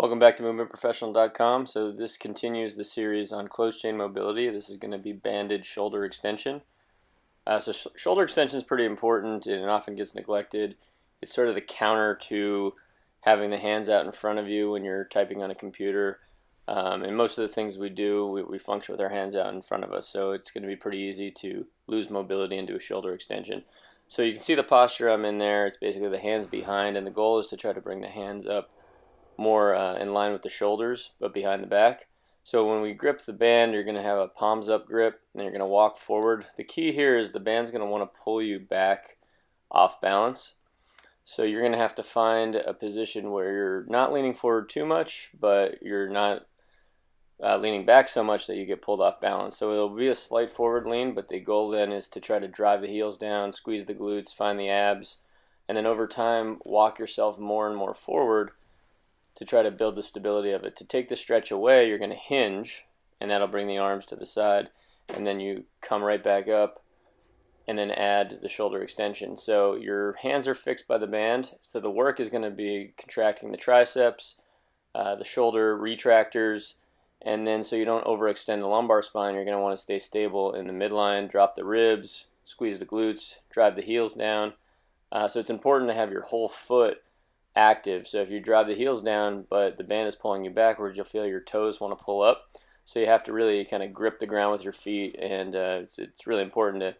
Welcome back to movementprofessional.com. So this continues the series on closed chain mobility. This is going to be banded shoulder extension. Shoulder extension is pretty important and it often gets neglected. It's sort of the counter to having the hands out in front of you when you're typing on a computer. And most of the things we do, we function with our hands out in front of us. So it's going to be pretty easy to lose mobility into a shoulder extension. So you can see the posture I'm in there. It's basically the hands behind, and the goal is to try to bring the hands up more in line with the shoulders, but behind the back. So when we grip the band, you're going to have a palms up grip, and you're going to walk forward. The key here is the band's going to want to pull you back off balance. So you're going to have to find a position where you're not leaning forward too much, but you're not leaning back so much that you get pulled off balance. So it'll be a slight forward lean, but the goal then is to try to drive the heels down, squeeze the glutes, find the abs, and then over time walk yourself more and more forward to try to build the stability of it. To take the stretch away, you're going to hinge, and that'll bring the arms to the side, and then you come right back up and then add the shoulder extension. So your hands are fixed by the band, so the work is going to be contracting the triceps, the shoulder retractors, and then so you don't overextend the lumbar spine, you're going to want to stay stable in the midline, drop the ribs, squeeze the glutes, drive the heels down. So it's important to have your whole foot active. So if you drive the heels down but the band is pulling you backwards, you'll feel your toes want to pull up. So you have to really kind of grip the ground with your feet, and it's really important to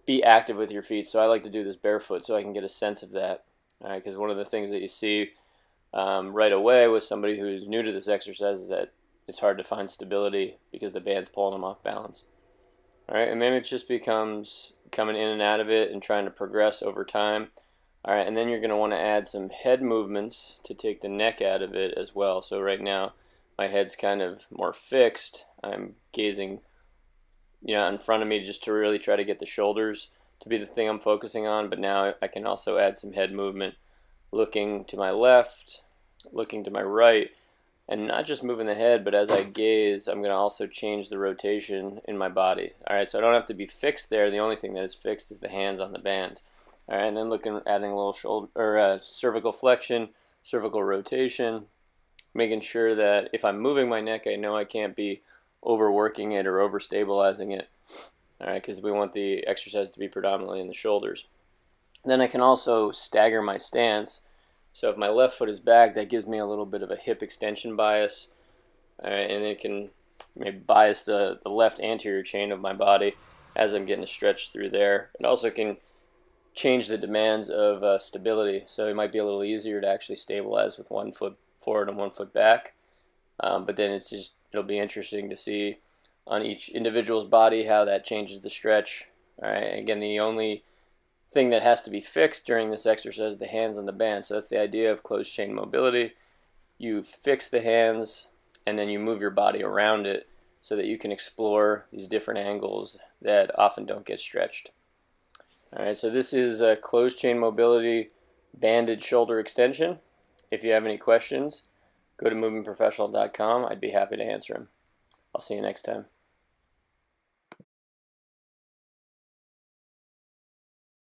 be active with your feet. So I like to do this barefoot so I can get a sense of that. All right, because one of the things that you see right away with somebody who's new to this exercise is that it's hard to find stability because the band's pulling them off balance. All right, and then it just becomes coming in and out of it and trying to progress over time. All right, and then you're going to want to add some head movements to take the neck out of it as well. So right now, my head's kind of more fixed. I'm gazing, in front of me just to really try to get the shoulders to be the thing I'm focusing on. But now I can also add some head movement, looking to my left, looking to my right, and not just moving the head, but as I gaze, I'm going to also change the rotation in my body. All right, so I don't have to be fixed there. The only thing that is fixed is the hands on the band. All right, and then adding a little shoulder or cervical flexion, cervical rotation, making sure that if I'm moving my neck, I know I can't be overworking it or overstabilizing it. All right, because we want the exercise to be predominantly in the shoulders. Then I can also stagger my stance. So if my left foot is back, that gives me a little bit of a hip extension bias, and it can maybe bias the left anterior chain of my body as I'm getting a stretch through there. It also can change the demands of stability, so it might be a little easier to actually stabilize with one foot forward and one foot back, but then it'll be interesting to see on each individual's body how that changes the stretch. All right, again, the only thing that has to be fixed during this exercise is the hands on the band. So that's the idea of closed chain mobility. You fix the hands and then you move your body around it so that you can explore these different angles that often don't get stretched. All right, so this is a closed chain mobility banded shoulder extension. If you have any questions, go to movementprofessional.com. I'd be happy to answer them. I'll see you next time.